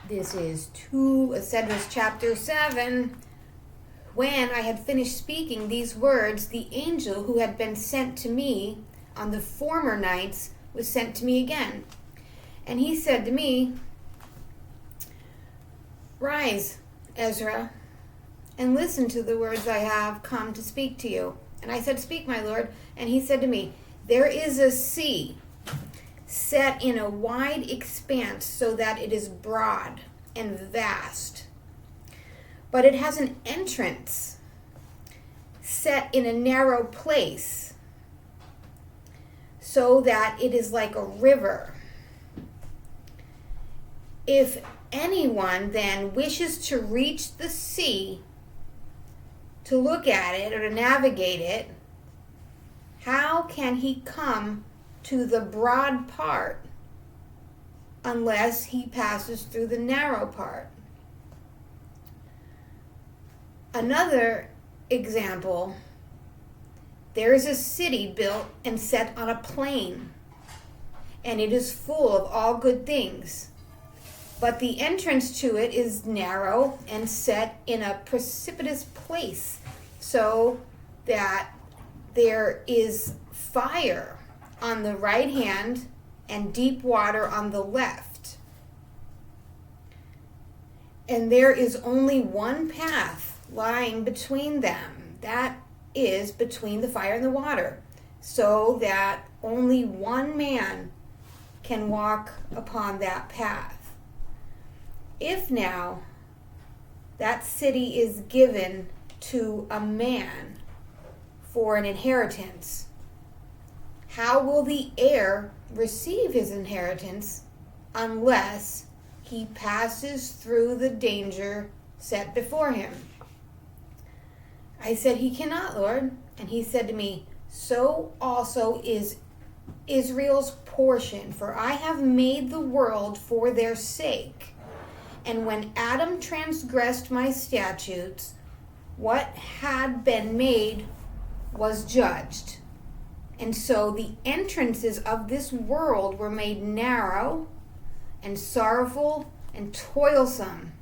This is 2 Esdras chapter 7. When I had finished speaking these words, the angel who had been sent to me on the former nights was sent to me again. And he said to me, "Rise, Ezra, and listen to the words I have come to speak to you." And I said, "Speak, my Lord." And he said to me, "There is a sea set in a wide expanse so that it is broad and vast. But it has an entrance set in a narrow place so that it is like a river. If anyone then wishes to reach the sea, to look at it or to navigate it, how can he come to the broad part unless he passes through the narrow part?" Another example, there is a city built and set on a plain, and it is full of all good things. But the entrance to it is narrow and set in a precipitous place, so that there is fire on the right hand and deep water on the left. And there is only one path lying between them, that is between the fire and the water, so that only one man can walk upon that path. If now that city is given to a man for an inheritance, how will the heir receive his inheritance unless he passes through the danger set before him?" I said, "He cannot, Lord." And he said to me, "So also is Israel's portion, for I have made the world for their sake. And when Adam transgressed my statutes, what had been made was judged. And so the entrances of this world were made narrow and sorrowful and toilsome.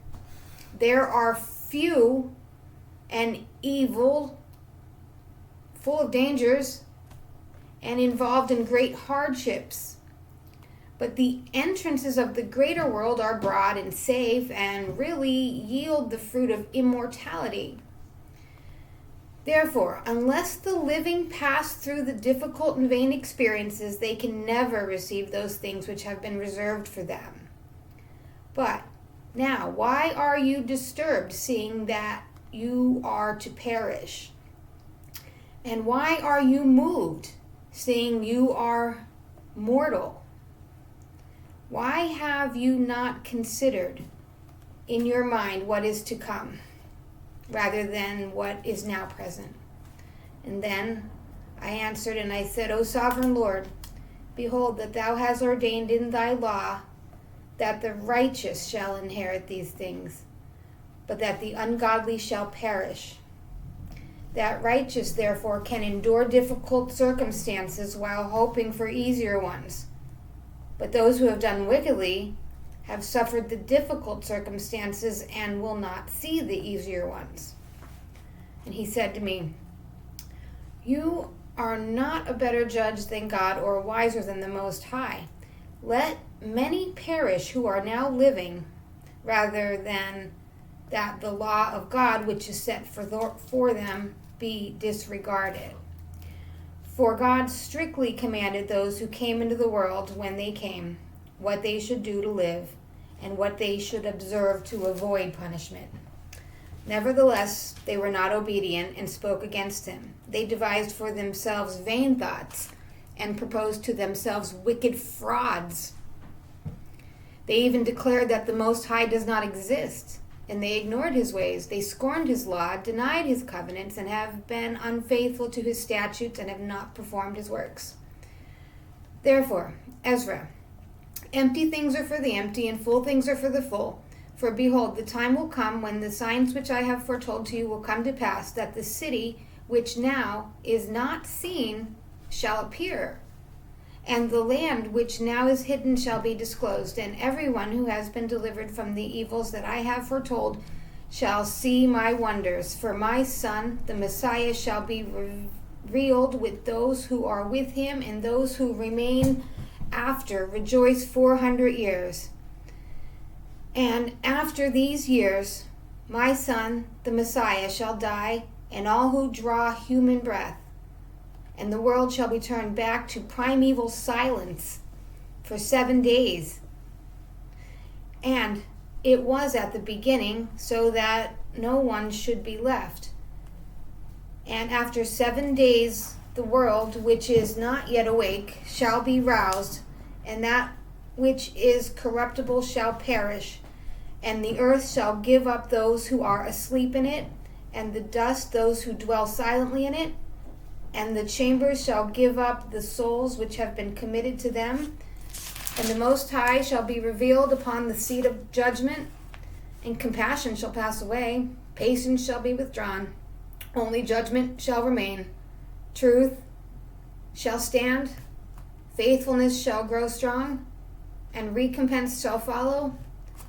There are few and evil, full of dangers, and involved in great hardships. But the entrances of the greater world are broad and safe and really yield the fruit of immortality. Therefore, unless the living pass through the difficult and vain experiences, they can never receive those things which have been reserved for them. But now, why are you disturbed, seeing that you are to perish? And why are you moved, seeing you are mortal? Why have you not considered in your mind what is to come, rather than what is now present?" And then I answered and I said, "O sovereign Lord, behold that thou hast ordained in thy law that the righteous shall inherit these things, but that the ungodly shall perish. That righteous, therefore, can endure difficult circumstances while hoping for easier ones. But those who have done wickedly have suffered the difficult circumstances and will not see the easier ones." And he said to me, "You are not a better judge than God or wiser than the Most High. Let many perish who are now living, rather than that the law of God which is set for them be disregarded. For God strictly commanded those who came into the world when they came, what they should do to live, and what they should observe to avoid punishment. Nevertheless, they were not obedient and spoke against him. They devised for themselves vain thoughts and proposed to themselves wicked frauds. They even declared that the Most High does not exist, and they ignored his ways. They scorned his law, denied his covenants, and have been unfaithful to his statutes and have not performed his works. Therefore, Ezra, empty things are for the empty, and full things are for the full. For behold, the time will come when the signs which I have foretold to you will come to pass, that the city which now is not seen shall appear, And the land which now is hidden shall be disclosed, and everyone who has been delivered from the evils that I have foretold shall see my wonders. For my Son, the Messiah, shall be revealed with those who are with him, and those who remain after rejoice 400 years. And after these years, my Son, the Messiah, shall die, and all who draw human breath, and the world shall be turned back to primeval silence for 7 days. And it was at the beginning, so that no one should be left. And after 7 days, the world which is not yet awake shall be roused, and that which is corruptible shall perish, and the earth shall give up those who are asleep in it, and the dust those who dwell silently in it, and the chambers shall give up the souls which have been committed to them, and the Most High shall be revealed upon the seat of judgment, and compassion shall pass away, patience shall be withdrawn, only judgment shall remain, truth shall stand, faithfulness shall grow strong, and recompense shall follow,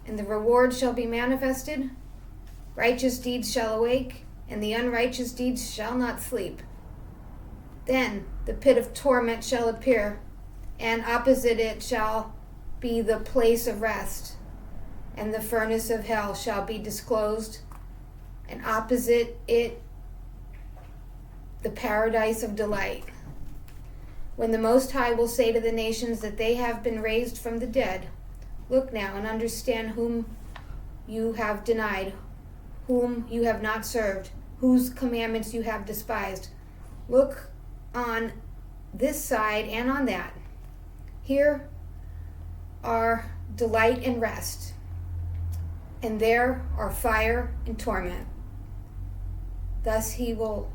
and the reward shall be manifested. Righteous deeds shall awake, and the unrighteous deeds shall not sleep. Then the pit of torment shall appear, and opposite it shall be the place of rest, and the furnace of hell shall be disclosed, and opposite it the paradise of delight. When the Most High will say to the nations that they have been raised from the dead, look now and understand whom you have denied, whom you have not served, whose commandments you have despised. Look on this side and on that. Here are delight and rest, and there are fire and torment. Thus he will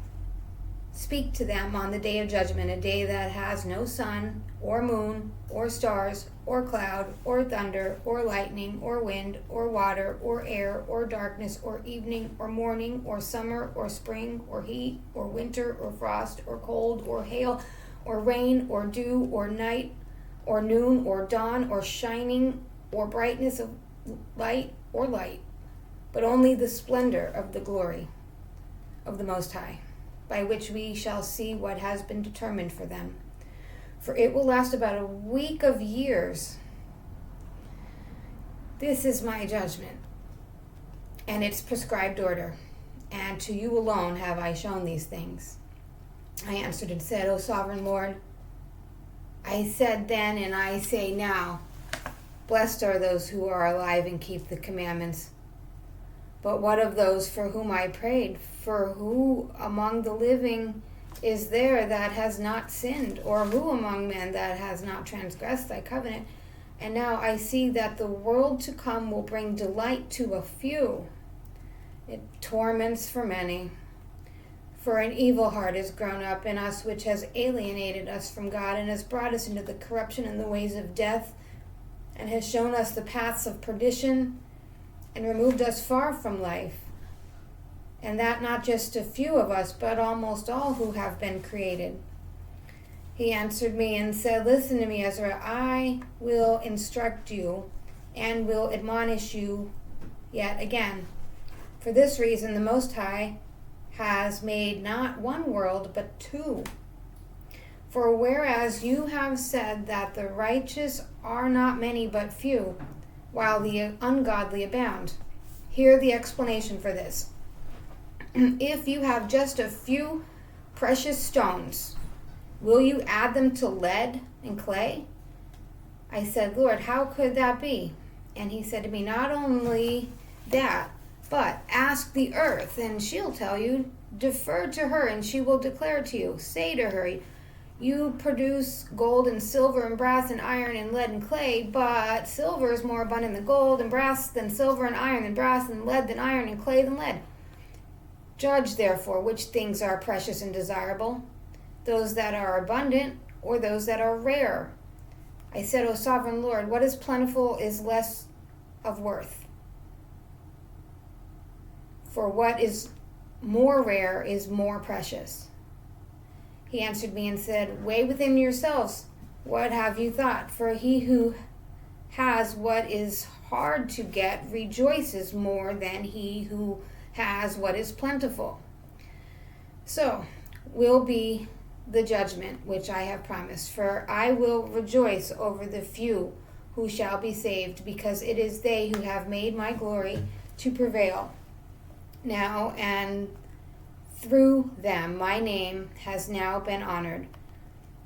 speak to them on the day of judgment, a day that has no sun, or moon, or stars, or cloud, or thunder, or lightning, or wind, or water, or air, or darkness, or evening, or morning, or summer, or spring, or heat, or winter, or frost, or cold, or hail, or rain, or dew, or night, or noon, or dawn, or shining, or brightness of light, or light, but only the splendor of the glory of the Most High, by which we shall see what has been determined for them. For it will last about a week of years. This is my judgment, and its prescribed order, and to you alone have I shown these things. I answered and said, O sovereign Lord, I said then and I say now, blessed are those who are alive and keep the commandments. But what of those for whom I prayed? For who among the living is there that has not sinned? Or who among men that has not transgressed thy covenant? And now I see that the world to come will bring delight to a few. It torments for many. For an evil heart is grown up in us, which has alienated us from God, and has brought us into the corruption and the ways of death, and has shown us the paths of perdition, and removed us far from life. And that not just a few of us, but almost all who have been created. He answered me and said, listen to me, Ezra, I will instruct you and will admonish you yet again. For this reason, the Most High has made not one world, but two. For whereas you have said that the righteous are not many, but few, while the ungodly abound, hear the explanation for this. If you have just a few precious stones, will you add them to lead and clay? I said, Lord, how could that be? And he said to me, not only that, but ask the earth, and she'll tell you. Defer to her, and she will declare to you. Say to her, you produce gold and silver and brass and iron and lead and clay, but silver is more abundant than gold, and brass than silver, and iron than brass, and lead than iron, and clay than lead. Judge, therefore, which things are precious and desirable, those that are abundant, or those that are rare. I said, O sovereign Lord, what is plentiful is less of worth. For what is more rare is more precious. He answered me and said, weigh within yourselves What have you thought? For he who has what is hard to get rejoices more than he who has what is plentiful. So will be the judgment which I have promised, for I will rejoice over the few who shall be saved, because it is they who have made my glory to prevail now, and through them my name has now been honored.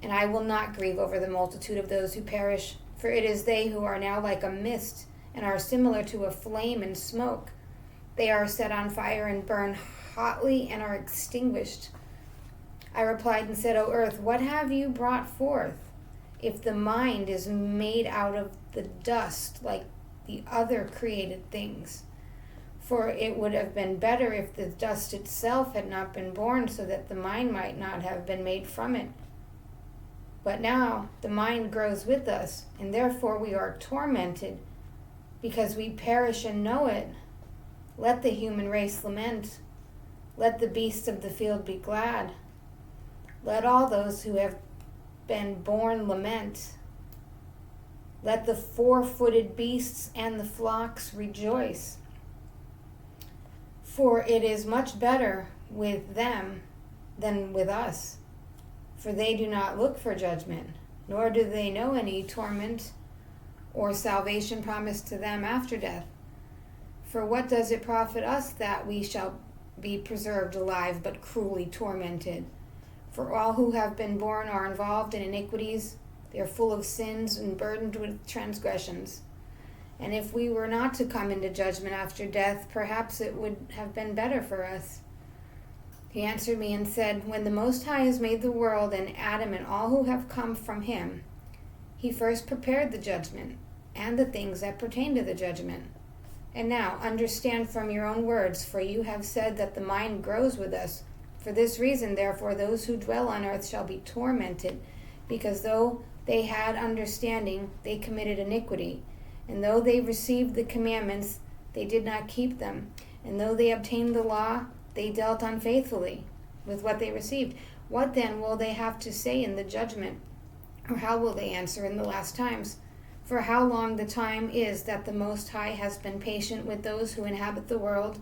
And I will not grieve over the multitude of those who perish, for it is they who are now like a mist, and are similar to a flame and smoke. They are set on fire and burn hotly and are extinguished. I replied and said, O earth, what have you brought forth? If the mind is made out of the dust like the other created things. For it would have been better if the dust itself had not been born, so that the mind might not have been made from it. But now the mind grows with us, and therefore we are tormented, because we perish and know it. Let the human race lament. Let the beasts of the field be glad. Let all those who have been born lament. Let the four-footed beasts and the flocks rejoice. For it is much better with them than with us. For they do not look for judgment, nor do they know any torment or salvation promised to them after death. For what does it profit us that we shall be preserved alive, but cruelly tormented? For all who have been born are involved in iniquities. They are full of sins and burdened with transgressions. And if we were not to come into judgment after death, perhaps it would have been better for us. He answered me and said, When the Most High has made the world and Adam and all who have come from him, he first prepared the judgment and the things that pertain to the judgment. And now understand from your own words, for you have said that the mind grows with us. For this reason, therefore, those who dwell on earth shall be tormented, because though they had understanding, they committed iniquity. And though they received the commandments, they did not keep them. And though they obtained the law, they dealt unfaithfully with what they received. What then will they have to say in the judgment? Or how will they answer in the last times? For how long the time is that the Most High has been patient with those who inhabit the world,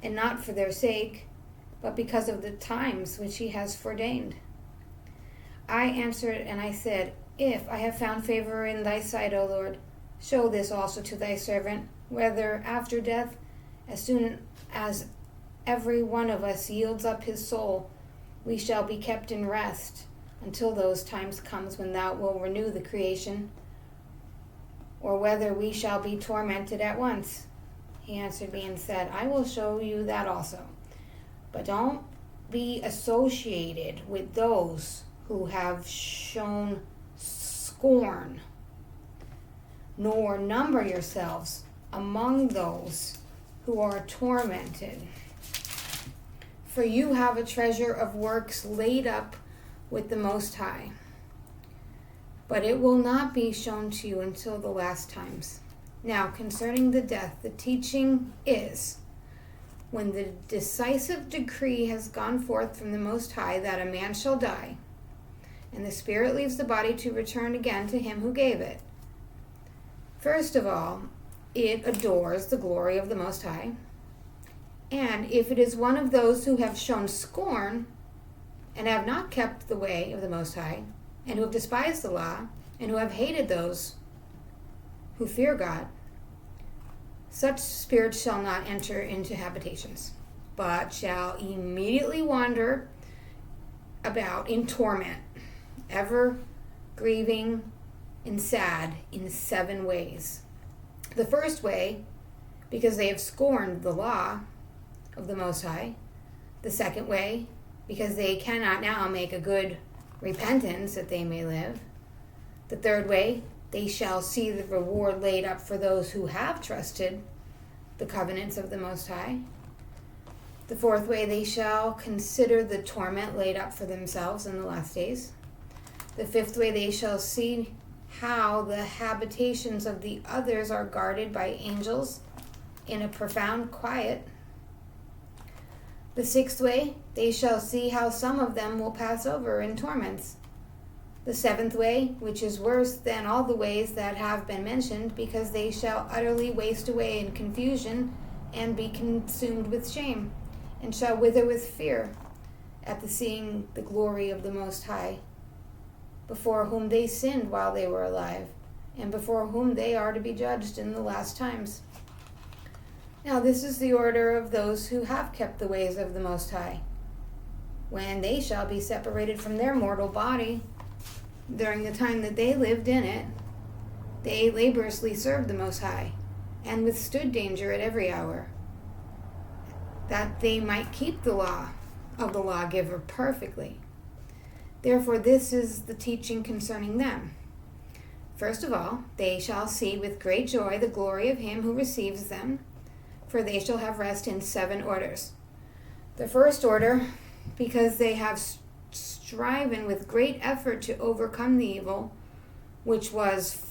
and not for their sake, but because of the times which he has foreordained. I answered and I said, If I have found favor in thy sight, O Lord, show this also to thy servant, whether after death, as soon as every one of us yields up his soul, we shall be kept in rest until those times comes when thou wilt renew the creation, or whether we shall be tormented at once. He answered me and said, I will show you that also. But don't be associated with those who have shown scorn, nor number yourselves among those who are tormented. For you have a treasure of works laid up with the Most High. But it will not be shown to you until the last times. Now, concerning the death, the teaching is, when the decisive decree has gone forth from the Most High that a man shall die, and the spirit leaves the body to return again to him who gave it. First of all, it adores the glory of the Most High. And if it is one of those who have shown scorn and have not kept the way of the Most High, and who have despised the law, and who have hated those who fear God, such spirits shall not enter into habitations, but shall immediately wander about in torment, ever grieving and sad in 7 ways. The first way, because they have scorned the law of the Most High. The second way, because they cannot now make a good repentance that they may live. The third way, they shall see the reward laid up for those who have trusted the covenants of the Most High. The fourth way, they shall consider the torment laid up for themselves in the last days. The fifth way, they shall see how the habitations of the others are guarded by angels in a profound quiet. The sixth way, they shall see how some of them will pass over in torments. The seventh way, which is worse than all the ways that have been mentioned, because they shall utterly waste away in confusion and be consumed with shame, and shall wither with fear at the seeing the glory of the Most High, before whom they sinned while they were alive, and before whom they are to be judged in the last times. Now this is the order of those who have kept the ways of the Most High, when they shall be separated from their mortal body. During the time that they lived in it, they laboriously served the Most High, and withstood danger at every hour, that they might keep the law of the lawgiver perfectly. Therefore this is the teaching concerning them. First of all, they shall see with great joy the glory of him who receives them, for they shall have rest in 7 orders. The first order, because they have striven with great effort to overcome the evil which was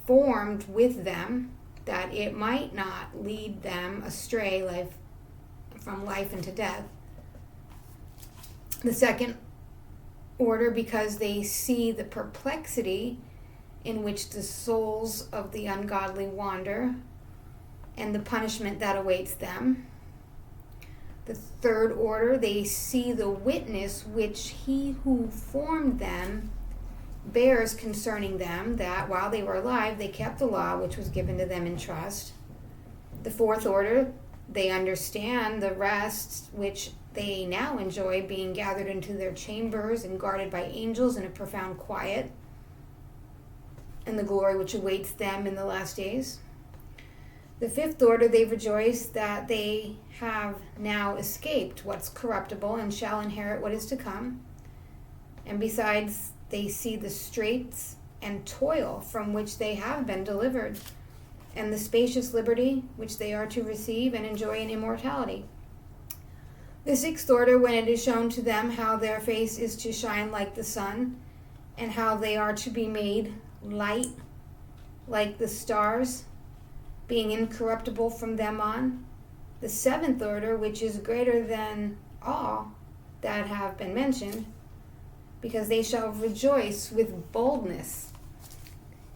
formed with them, that it might not lead them astray from life into death. The second order, because they see the perplexity in which the souls of the ungodly wander, and the punishment that awaits them. The third order, they see the witness which he who formed them bears concerning them, that while they were alive they kept the law which was given to them in trust. The fourth order, they understand the rest which they now enjoy, being gathered into their chambers and guarded by angels in a profound quiet, and the glory which awaits them in the last days. The fifth order, they rejoice that they have now escaped what's corruptible and shall inherit what is to come. And besides, they see the straits and toil from which they have been delivered, and the spacious liberty which they are to receive and enjoy in immortality. The sixth order, when it is shown to them how their face is to shine like the sun, and how they are to be made light like the stars, being incorruptible from them on. The seventh order, which is greater than all that have been mentioned, because they shall rejoice with boldness,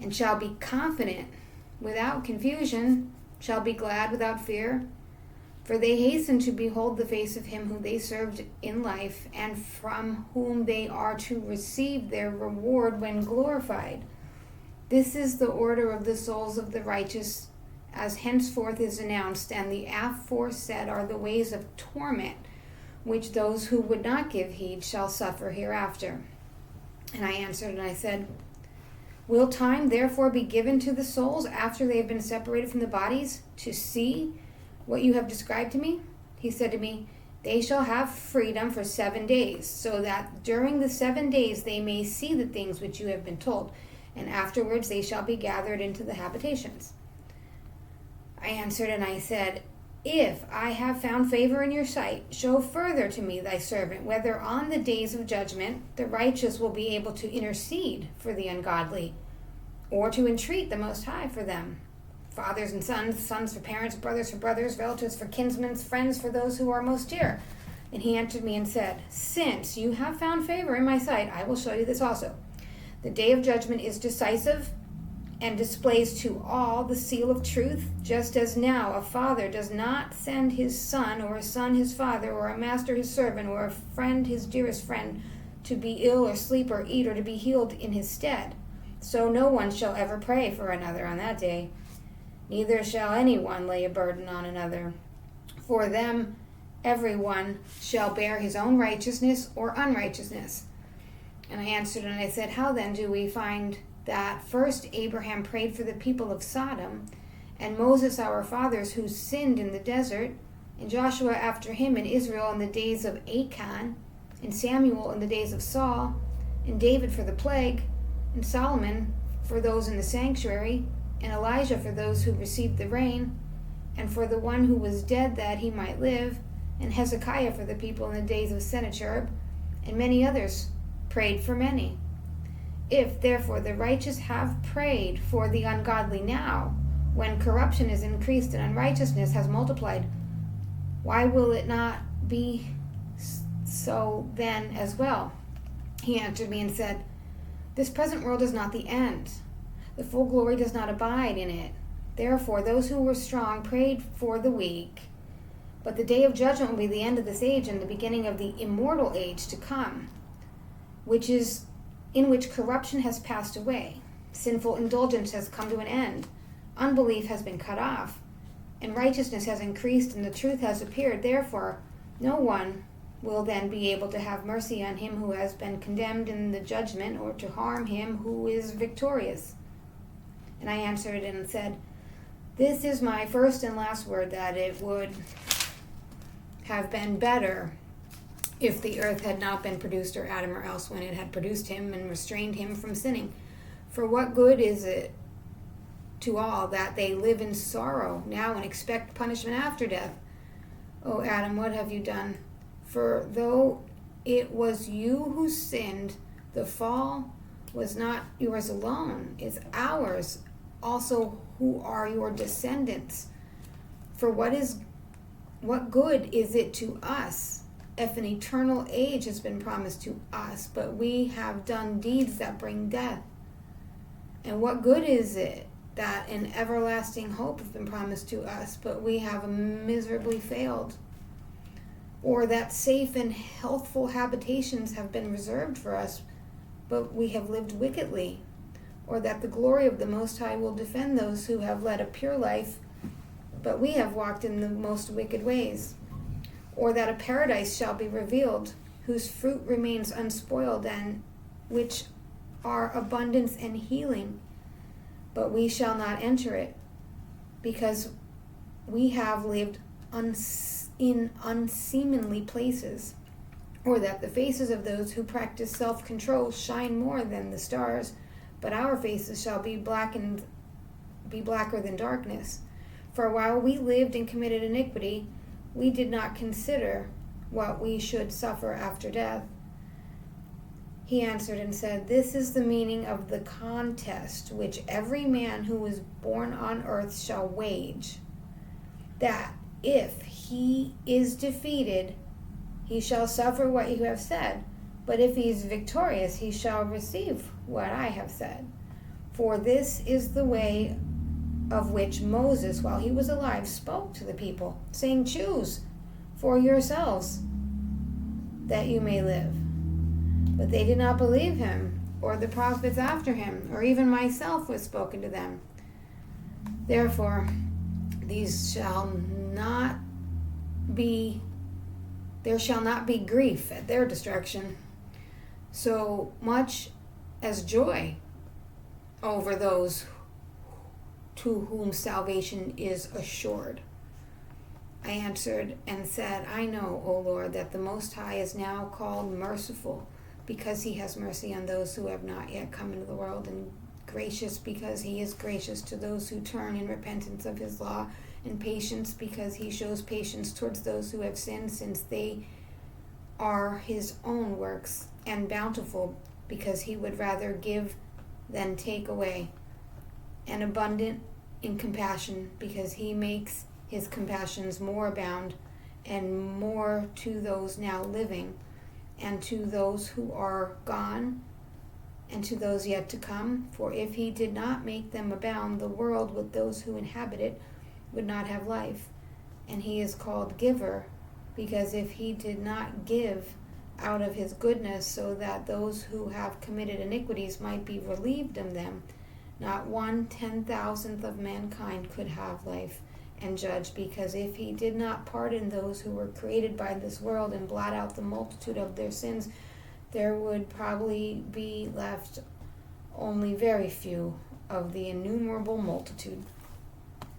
and shall be confident without confusion, shall be glad without fear, for they hasten to behold the face of him whom they served in life, and from whom they are to receive their reward when glorified. This is the order of the souls of the righteous, as henceforth is announced, and the aforesaid are the ways of torment, which those who would not give heed shall suffer hereafter. And I answered and I said, will time therefore be given to the souls after they have been separated from the bodies to see what you have described to me? He said to me, they shall have freedom for 7 days, so that during the 7 days they may see the things which you have been told, and afterwards they shall be gathered into the habitations. I answered and I said, if I have found favor in your sight, show further to me thy servant, whether on the days of judgment the righteous will be able to intercede for the ungodly, or to entreat the Most High for them, fathers and sons, sons for parents, brothers for brothers, relatives for kinsmen, friends for those who are most dear. And he answered me and said, since you have found favor in my sight, I will show you this also. The day of judgment is decisive, and displays to all the seal of truth, just as now a father does not send his son, or a son his father, or a master his servant, or a friend his dearest friend, to be ill or sleep or eat or to be healed in his stead. So no one shall ever pray for another on that day, neither shall anyone lay a burden on another. For them every one shall bear his own righteousness or unrighteousness. And I answered and I said, how then do we find that first Abraham prayed for the people of Sodom, and Moses our fathers who sinned in the desert, and Joshua after him in Israel in the days of Achan, and Samuel in the days of Saul, and David for the plague, and Solomon for those in the sanctuary, and Elijah for those who received the rain, and for the one who was dead that he might live, and Hezekiah for the people in the days of Sennacherib, and many others prayed for many. If, therefore, the righteous have prayed for the ungodly now, when corruption is increased and unrighteousness has multiplied, why will it not be so then as well? He answered me and said, This present world is not the end. The full glory does not abide in it. Therefore, those who were strong prayed for the weak. But the day of judgment will be the end of this age and the beginning of the immortal age to come, in which corruption has passed away. Sinful indulgence has come to an end. Unbelief has been cut off, and righteousness has increased, and the truth has appeared. Therefore, no one will then be able to have mercy on him who has been condemned in the judgment, or to harm him who is victorious. And I answered and said, this is my first and last word, that it would have been better if the earth had not been produced, or Adam, or else when it had produced him and restrained him from sinning. For what good is it to all that they live in sorrow now and expect punishment after death? O Adam, what have you done? For though it was you who sinned, the fall was not yours alone, it's ours also who are your descendants. For what good is it to us if an eternal age has been promised to us, but we have done deeds that bring death? And what good is it that an everlasting hope has been promised to us, but we have miserably failed? Or that safe and healthful habitations have been reserved for us, but we have lived wickedly? Or that the glory of the Most High will defend those who have led a pure life, but we have walked in the most wicked ways? Or that a paradise shall be revealed, whose fruit remains unspoiled, and which are abundance and healing, but we shall not enter it, because we have lived in unseemly places? Or that the faces of those who practice self-control shine more than the stars, but our faces shall be blacker than darkness? For while we lived and committed iniquity, we did not consider what we should suffer after death. He answered and said, this is the meaning of the contest which every man who is born on earth shall wage, that if he is defeated, he shall suffer what you have said, but if he is victorious, he shall receive what I have said. For this is the way of which Moses, while he was alive, spoke to the people, saying, choose for yourselves that you may live. But they did not believe him, or the prophets after him, or even myself was spoken to them. Therefore, there shall not be grief at their destruction, so much as joy over those to whom salvation is assured. I answered and said, I know, O Lord, that the Most High is now called merciful, because he has mercy on those who have not yet come into the world, and gracious, because he is gracious to those who turn in repentance of his law, and patience, because he shows patience towards those who have sinned, since they are his own works, and bountiful, because he would rather give than take away, and abundant in compassion, because he makes his compassions more abound, and more to those now living, and to those who are gone, and to those yet to come. For if he did not make them abound, the world with those who inhabit it would not have life. And he is called giver, because if he did not give out of his goodness, so that those who have committed iniquities might be relieved of them, not 1/10,000th of mankind could have life and judge. Because if he did not pardon those who were created by this world and blot out the multitude of their sins, there would probably be left only very few of the innumerable multitude.